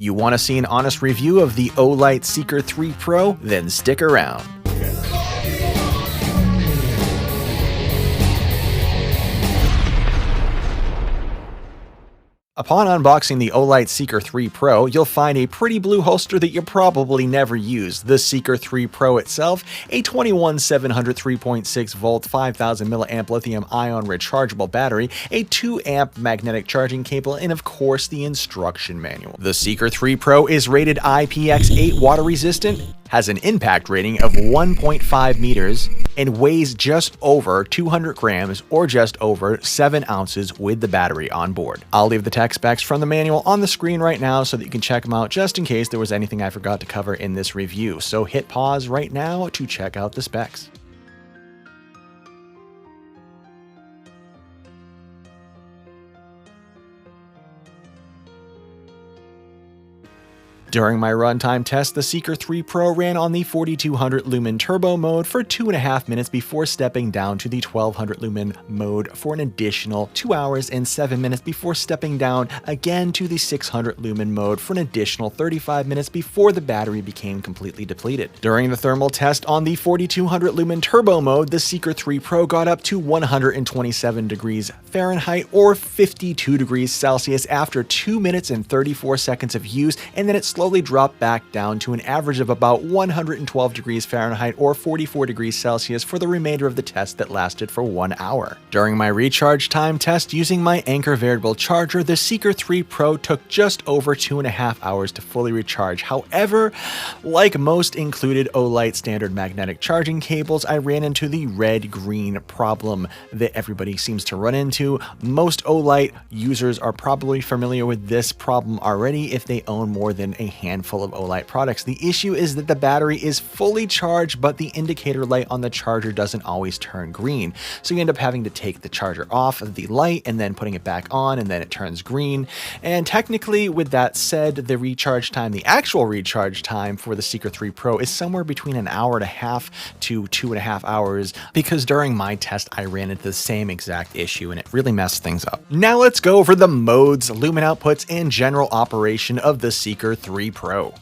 You want to see an honest review of the OLIGHT SEEEKER 3 Pro? Then stick around. Upon unboxing the OLIGHT SEEEKER 3 Pro, you'll find a pretty blue holster that you probably never use. The SEEEKER 3 Pro itself, a 21700 3.6 volt 5000 milliamp lithium-ion rechargeable battery, a 2 amp magnetic charging cable, and of course the instruction manual. The SEEEKER 3 Pro is rated IPX8 water resistant, has an impact rating of 1.5 meters, and weighs just over 200 grams or just over 7 ounces with the battery on board. I'll leave the tech specs from the manual on the screen right now so that you can check them out just in case there was anything I forgot to cover in this review. So hit pause right now to check out the specs. During my runtime test, the SEEEKER 3 Pro ran on the 4200 lumen turbo mode for 2.5 minutes before stepping down to the 1200 lumen mode for an additional 2 hours and 7 minutes before stepping down again to the 600 lumen mode for an additional 35 minutes before the battery became completely depleted. During the thermal test on the 4200 lumen turbo mode, the SEEEKER 3 Pro got up to 127 degrees Fahrenheit or 52 degrees Celsius after 2 minutes and 34 seconds of use, and then it slowly dropped back down to an average of about 112 degrees Fahrenheit or 44 degrees Celsius for the remainder of the test that lasted for 1 hour. During my recharge time test using my Anker variable charger, the SEEEKER 3 Pro took just over 2.5 hours to fully recharge. However, like most included OLIGHT standard magnetic charging cables, I ran into the red-green problem that everybody seems to run into. Most OLIGHT users are probably familiar with this problem already if they own more than a handful of OLIGHT products. The issue is that the battery is fully charged, but the indicator light on the charger doesn't always turn green. So you end up having to take the charger off of the light and then putting it back on, and then it turns green. And technically, with that said, the recharge time, the actual recharge time for the SEEEKER 3 Pro is somewhere between 1.5 hours to 2.5 hours, because during my test, I ran into the same exact issue and it really messed things up. Now let's go over the modes, Lumen Outputs, and general operation of the SEEEKER 3 Pro.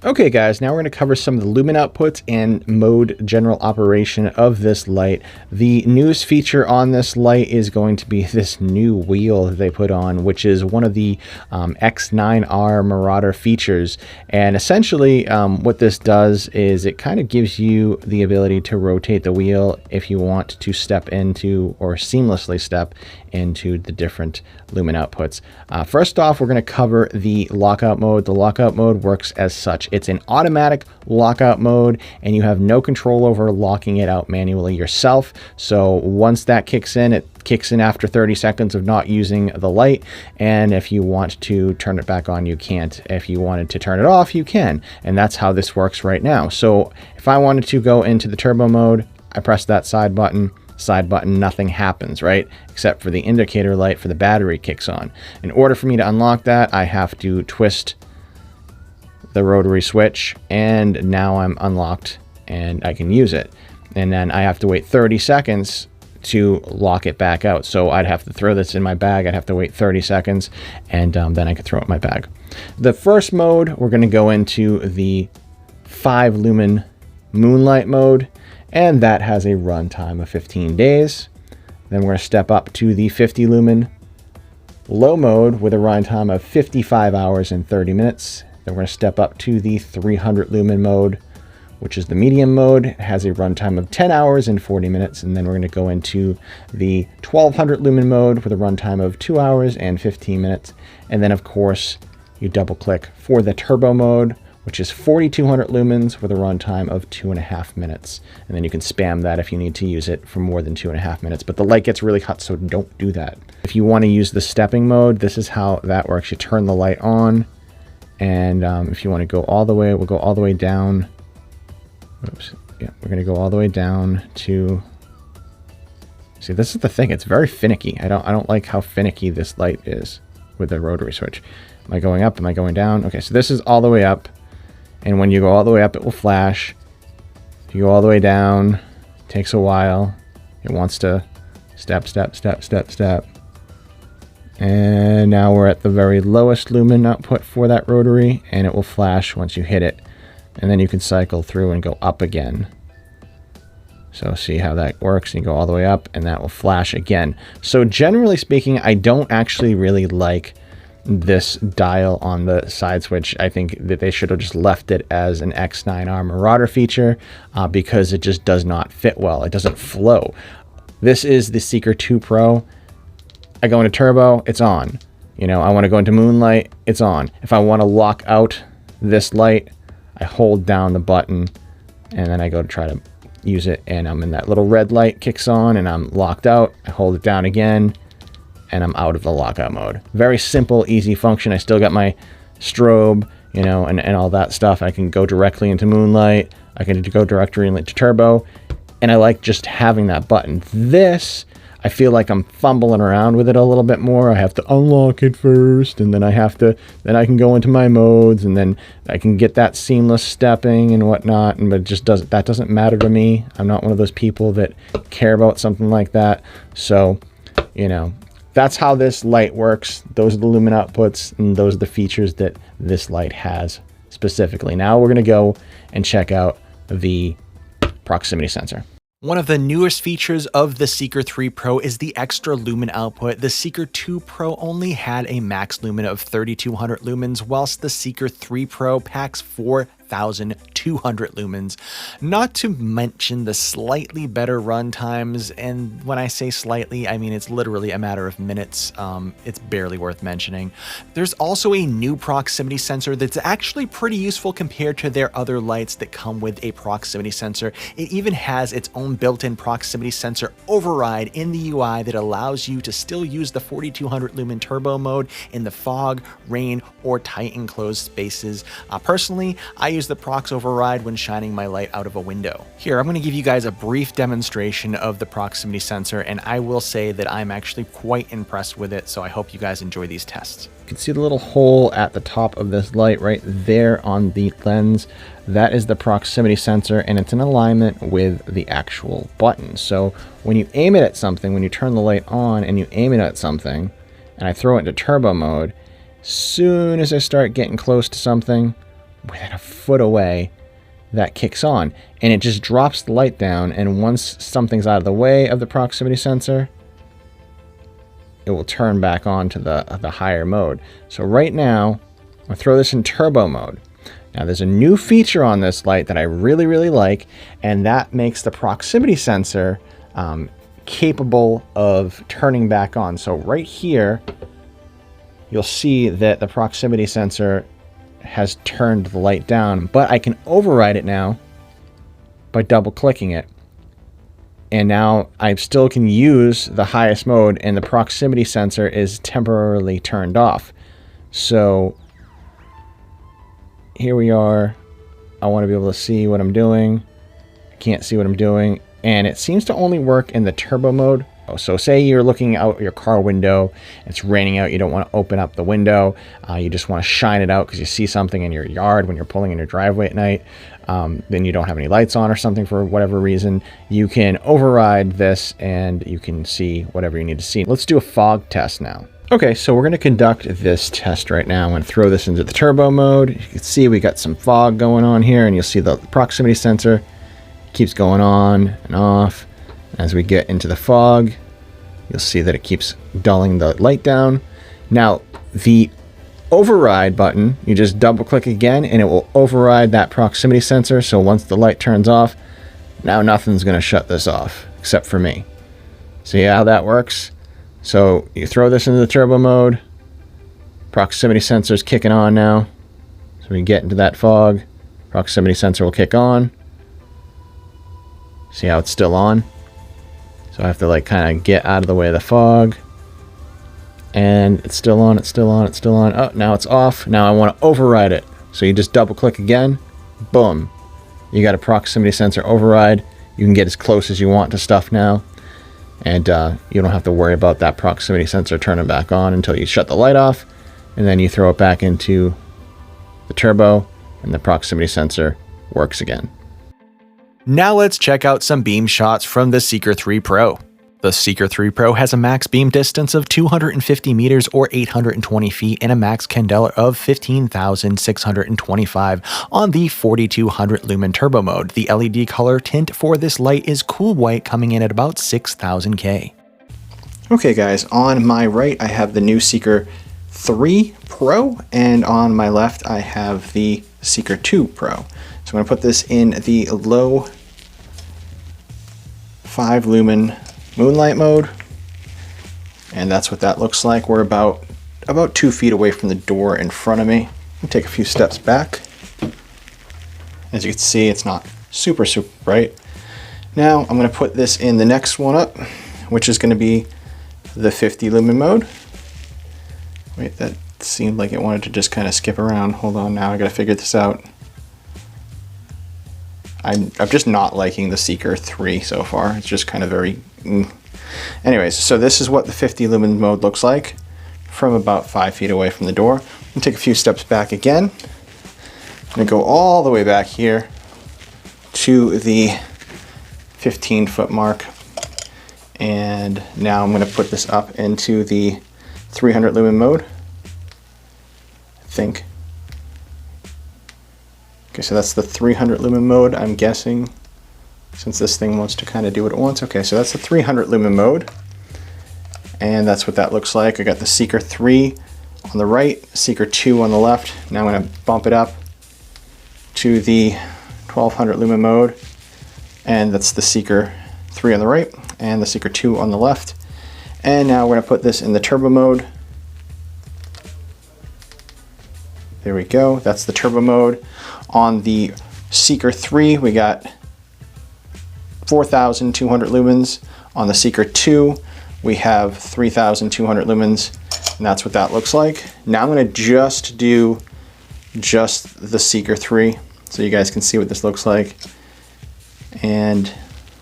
Okay guys, now we're going to cover some of the Lumen Outputs and mode general operation of this light. The newest feature on this light is going to be this new wheel that they put on, which is one of the X9R Marauder features. And essentially what this does is it kind of gives you the ability to rotate the wheel if you want to step into or seamlessly step into the different Lumen Outputs. First off, we're going to cover the lockout mode. The lockout mode works as such. It's an automatic lockout mode, and you have no control over locking it out manually yourself. So once that kicks in, it kicks in after 30 seconds of not using the light. And if you want to turn it back on, you can't. If you wanted to turn it off, you can. And that's how this works right now. So if I wanted to go into the turbo mode, I press that side button, nothing happens, right? Except for the indicator light for the battery kicks on. In order for me to unlock that, I have to twist the rotary switch, and now I'm unlocked and I can use it. And then I have to wait 30 seconds to lock it back out. So I'd have to throw this in my bag. I'd have to wait 30 seconds and then I could throw it in my bag. The first mode, we're going to go into the 5 lumen Moonlight mode, and that has a runtime of 15 days. Then we're going to step up to the 50 lumen low mode with a runtime of 55 hours and 30 minutes. Then we're going to step up to the 300 lumen mode, which is the medium mode. It has a runtime of 10 hours and 40 minutes. And then we're going to go into the 1200 lumen mode with a runtime of 2 hours and 15 minutes. And then, of course, you double click for the turbo mode, which is 4200 lumens with a runtime of 2.5 minutes. And then you can spam that if you need to use it for more than 2.5 minutes. But the light gets really hot, so don't do that. If you want to use the stepping mode, this is how that works. You turn the light on. And if you want to go all the way, we'll go all the way down. Oops. Yeah, we're going to go all the way down to... See, this is the thing. It's very finicky. I don't like how finicky this light is with the rotary switch. Am I going up? Am I going down? Okay, so this is all the way up. And when you go all the way up, it will flash. If you go all the way down, it takes a while. It wants to step, step, step, step, step. And now we're at the very lowest lumen output for that rotary, and it will flash once you hit it. And then you can cycle through and go up again. So see how that works. You go all the way up and that will flash again. So generally speaking, I don't actually really like this dial on the side switch. I think that they should have just left it as an X9R Marauder feature because it just does not fit well. It doesn't flow. This is the Seeker 2 Pro. I go into turbo, it's on. You know, I want to go into Moonlight, it's on. If I want to lock out this light, I hold down the button and then I go to try to use it, and I'm in that little red light kicks on and I'm locked out. I hold it down again and I'm out of the lockout mode. Very simple, easy function. I still got my strobe, you know, and all that stuff. I can go directly into Moonlight. I can go directly into turbo, and I like just having that button. This, I feel like I'm fumbling around with it a little bit more. I have to unlock it first, and then then I can go into my modes, and then I can get that seamless stepping and whatnot. But it just that doesn't matter to me. I'm not one of those people that care about something like that. So, you know, that's how this light works. Those are the Lumen outputs, and those are the features that this light has specifically. Now we're gonna go and check out the proximity sensor. One of the newest features of the Seeker 3 Pro is the extra lumen output. The Seeker 2 Pro only had a max lumen of 3200 lumens, whilst the Seeker 3 Pro packs 4200 lumens. Not to mention the slightly better run times, and when I say slightly, I mean it's literally a matter of minutes. It's barely worth mentioning. There's also a new proximity sensor that's actually pretty useful compared to their other lights that come with a proximity sensor. It even has its own built-in proximity sensor override in the UI that allows you to still use the 4200 lumen turbo mode in the fog, rain, or tight enclosed spaces. Personally, I use the prox override when shining my light out of a window. Here, I'm going to give you guys a brief demonstration of the proximity sensor, and I will say that I'm actually quite impressed with it, so I hope you guys enjoy these tests. You can see the little hole at the top of this light right there on the lens. That is the proximity sensor, and it's in alignment with the actual button. So when you aim it at something, when you turn the light on and you aim it at something, and I throw it into turbo mode, soon as I start getting close to something, within a foot away, that kicks on, and it just drops the light down, and once something's out of the way of the proximity sensor, it will turn back on to the higher mode. So right now, I'll throw this in turbo mode. Now there's a new feature on this light that I really, really like, and that makes the proximity sensor capable of turning back on. So right here, you'll see that the proximity sensor has turned the light down, but I can override it now by double clicking it. And now I still can use the highest mode, and the proximity sensor is temporarily turned off. So here we are. I want to be able to see what I'm doing. I can't see what I'm doing. And it seems to only work in the turbo mode. So say you're looking out your car window, it's raining out, you don't want to open up the window, you just want to shine it out because you see something in your yard when you're pulling in your driveway at night, then you don't have any lights on or something for whatever reason, you can override this and you can see whatever you need to see. Let's do a fog test now. Okay, so we're going to conduct this test right now. I'm going to throw this into the turbo mode. You can see we got some fog going on here, and you'll see the proximity sensor keeps going on and off. As we get into the fog, you'll see that it keeps dulling the light down. Now, the override button, you just double click again and it will override that proximity sensor. So once the light turns off, now nothing's going to shut this off except for me. See how that works? So you throw this into the turbo mode, proximity sensor is kicking on now. So we get into that fog, proximity sensor will kick on. See how it's still on? So I have to like kind of get out of the way of the fog. And it's still on, it's still on, it's still on. Oh, now it's off. Now I want to override it. So you just double click again. Boom. You got a proximity sensor override. You can get as close as you want to stuff now. And you don't have to worry about that proximity sensor turning back on until you shut the light off. And then you throw it back into the turbo and the proximity sensor works again. Now let's check out some beam shots from the Seeker 3 Pro. The Seeker 3 Pro has a max beam distance of 250 meters or 820 feet and a max candela of 15,625 on the 4200 lumen turbo mode. The LED color tint for this light is cool white, coming in at about 6,000 K. Okay guys, on my right I have the new Seeker 3 Pro, and on my left I have the Seeker 2 Pro. So I'm going to put this in the low 5 lumen Moonlight mode, and that's what that looks like. We're about 2 feet away from the door in front of me. I'll take a few steps back. As you can see, it's not super bright. Now I'm going to put this in the next one up, which is going to be the 50 lumen mode. Wait, that seemed like it wanted to just kind of skip around. Hold on, now I got to figure this out. I'm just not liking the Seeker 3 so far. It's just kind of very... Anyways, so this is what the 50 lumen mode looks like from about 5 feet away from the door. I'm going to take a few steps back again. I'm going to go all the way back here to the 15-foot mark. And now I'm going to put this up into the 300 lumen mode, I think. Okay, so that's the 300 lumen mode, I'm guessing, since this thing wants to kind of do what it wants. Okay, so that's the 300 lumen mode, and that's what that looks like. I got the Seeker 3 on the right, Seeker 2 on the left. Now I'm going to bump it up to the 1200 lumen mode, and that's the Seeker 3 on the right, and the Seeker 2 on the left. And now we're going to put this in the turbo mode. There we go, that's the turbo mode. On the Seeker 3, we got 4,200 lumens. On the Seeker 2, we have 3,200 lumens, and that's what that looks like. Now I'm going to just do the Seeker 3 so you guys can see what this looks like. And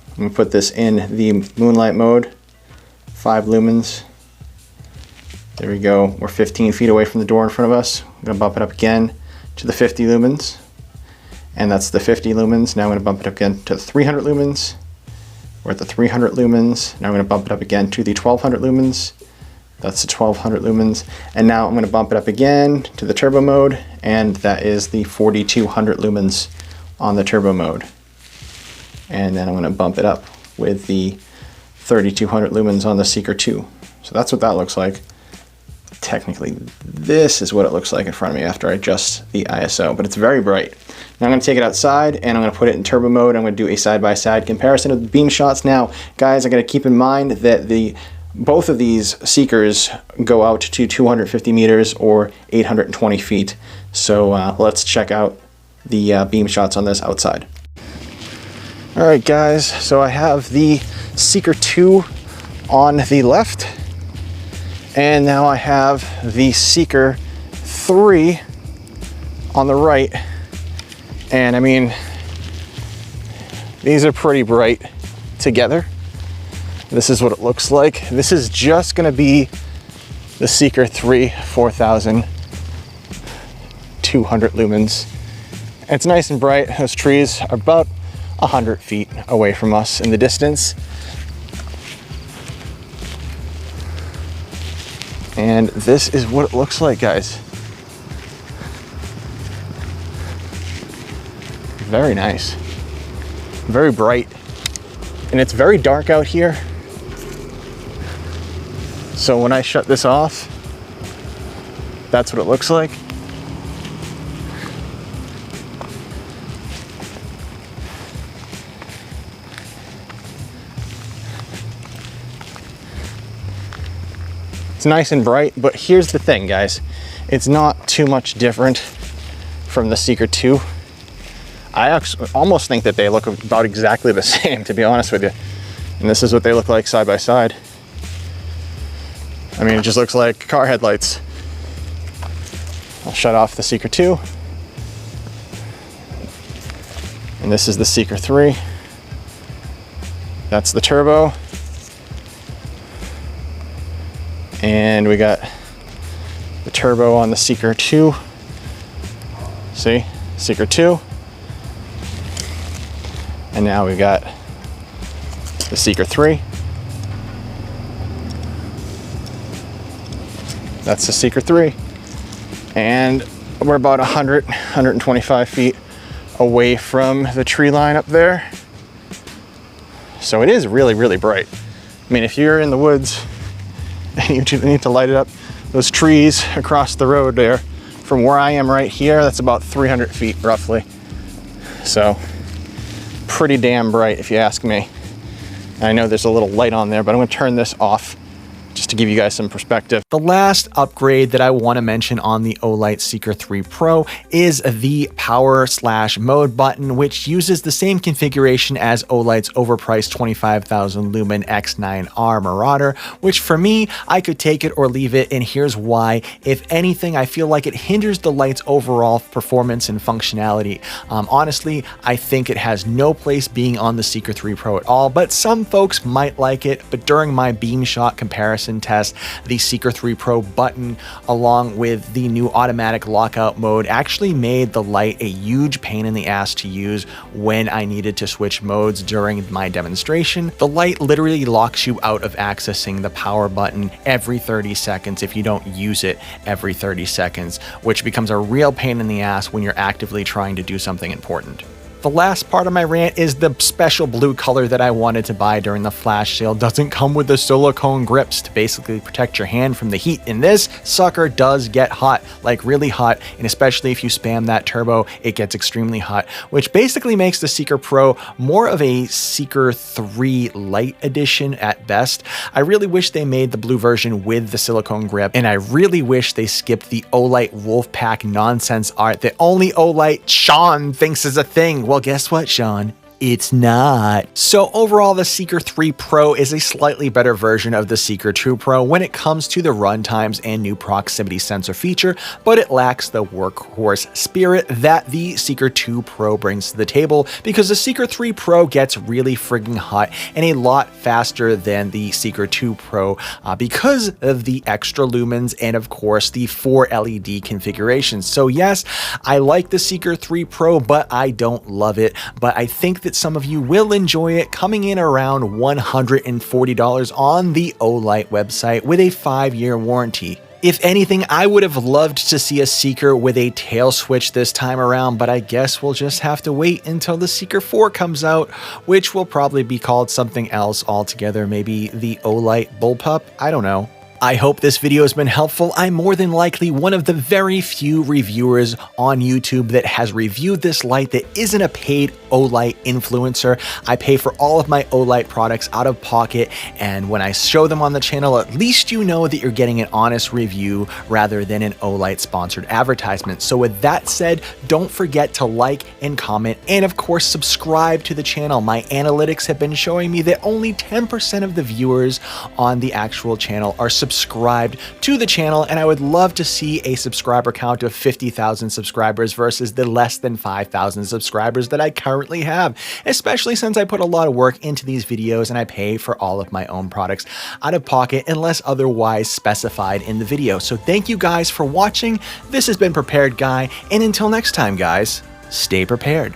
I'm going to put this in the Moonlight mode, 5 lumens. There we go. We're 15 feet away from the door in front of us. I'm going to bump it up again to the 50 lumens. And that's the 50 lumens. Now I'm going to bump it up again to the 300 lumens. We're at the 300 lumens. Now I'm going to bump it up again to the 1200 lumens. That's the 1200 lumens. And now I'm going to bump it up again to the turbo mode. And that is the 4200 lumens on the turbo mode. And then I'm going to bump it up with the 3200 lumens on the Seeker 2. So that's what that looks like. Technically, this is what it looks like in front of me after I adjust the ISO, but it's very bright. Now I'm going to take it outside and I'm going to put it in turbo mode. I'm going to do a side-by-side comparison of the beam shots. Now, guys, I got to keep in mind that both of these Seekers go out to 250 meters or 820 feet. So let's check out the beam shots on this outside. All right, guys, so I have the Seeker 2 on the left. And now I have the Seeker 3 on the right. And I mean, these are pretty bright together. This is what it looks like. This is just gonna be the Seeker 3 4,200 lumens. And it's nice and bright. Those trees are about 100 feet away from us in the distance. And this is what it looks like, guys. Very nice. Very bright. And it's very dark out here. So when I shut this off, that's what it looks like. It's nice and bright, but here's the thing, guys. It's not too much different from the Seeker 2. I actually almost think that they look about exactly the same, to be honest with you. And this is what they look like side by side. I mean, it just looks like car headlights. I'll shut off the Seeker 2. And this is the Seeker 3. That's the turbo. And we got the turbo on the Seeker 2. See, Seeker 2. And now we got the Seeker 3. That's the Seeker 3. And we're about 125 feet away from the tree line up there. So it is really, really bright. I mean, if you're in the woods and you need to light it up, those trees across the road there, from where I am right here, that's about 300 feet roughly. So pretty damn bright if you ask me. I know there's a little light on there, but I'm gonna turn this off just to give you guys some perspective. The last upgrade that I want to mention on the OLIGHT Seeker 3 Pro is the power/mode button, which uses the same configuration as OLIGHT's overpriced 25,000 lumen X9R Marauder, which for me, I could take it or leave it, and here's why. If anything, I feel like it hinders the light's overall performance and functionality. Honestly, I think it has no place being on the Seeker 3 Pro at all, but some folks might like it. But during my beam shot comparison test, the Seeker 3 Pro button, along with the new automatic lockout mode, actually made the light a huge pain in the ass to use when I needed to switch modes during my demonstration. The light literally locks you out of accessing the power button every 30 seconds if you don't use it every 30 seconds, which becomes a real pain in the ass when you're actively trying to do something important. The last part of my rant is the special blue color that I wanted to buy during the flash sale doesn't come with the silicone grips to basically protect your hand from the heat. And this sucker does get hot, like really hot. And especially if you spam that turbo, it gets extremely hot, which basically makes the Seeker Pro more of a Seeker 3 Lite edition at best. I really wish they made the blue version with the silicone grip. And I really wish they skipped the OLIGHT Wolfpack nonsense art that only OLIGHT Sean thinks is a thing. Well, guess what, Sean? It's not. So overall, the Seeker 3 Pro is a slightly better version of the Seeker 2 Pro when it comes to the runtimes and new proximity sensor feature, but it lacks the workhorse spirit that the Seeker 2 Pro brings to the table, because the Seeker 3 Pro gets really frigging hot and a lot faster than the Seeker 2 Pro because of the extra lumens and of course the 4 LED configurations. So yes, I like the Seeker 3 Pro, but I don't love it. But I think that some of you will enjoy it, coming in around $140 on the OLIGHT website with a 5-year warranty. If anything, I would have loved to see a Seeker with a tail switch this time around, but I guess we'll just have to wait until the Seeker 4 comes out, which will probably be called something else altogether, maybe the OLIGHT Bullpup, I don't know. I hope this video has been helpful. I'm more than likely one of the very few reviewers on YouTube that has reviewed this light that isn't a paid OLIGHT influencer. I pay for all of my OLIGHT products out of pocket, and when I show them on the channel, at least you know that you're getting an honest review rather than an OLIGHT sponsored advertisement. So with that said, don't forget to like and comment, and of course subscribe to the channel. My analytics have been showing me that only 10% of the viewers on the actual channel are subscribed to the channel, and I would love to see a subscriber count of 50,000 subscribers versus the less than 5,000 subscribers that I currently have, especially since I put a lot of work into these videos and I pay for all of my own products out of pocket unless otherwise specified in the video. So thank you guys for watching. This has been Prepared Guy, and until next time guys, stay prepared.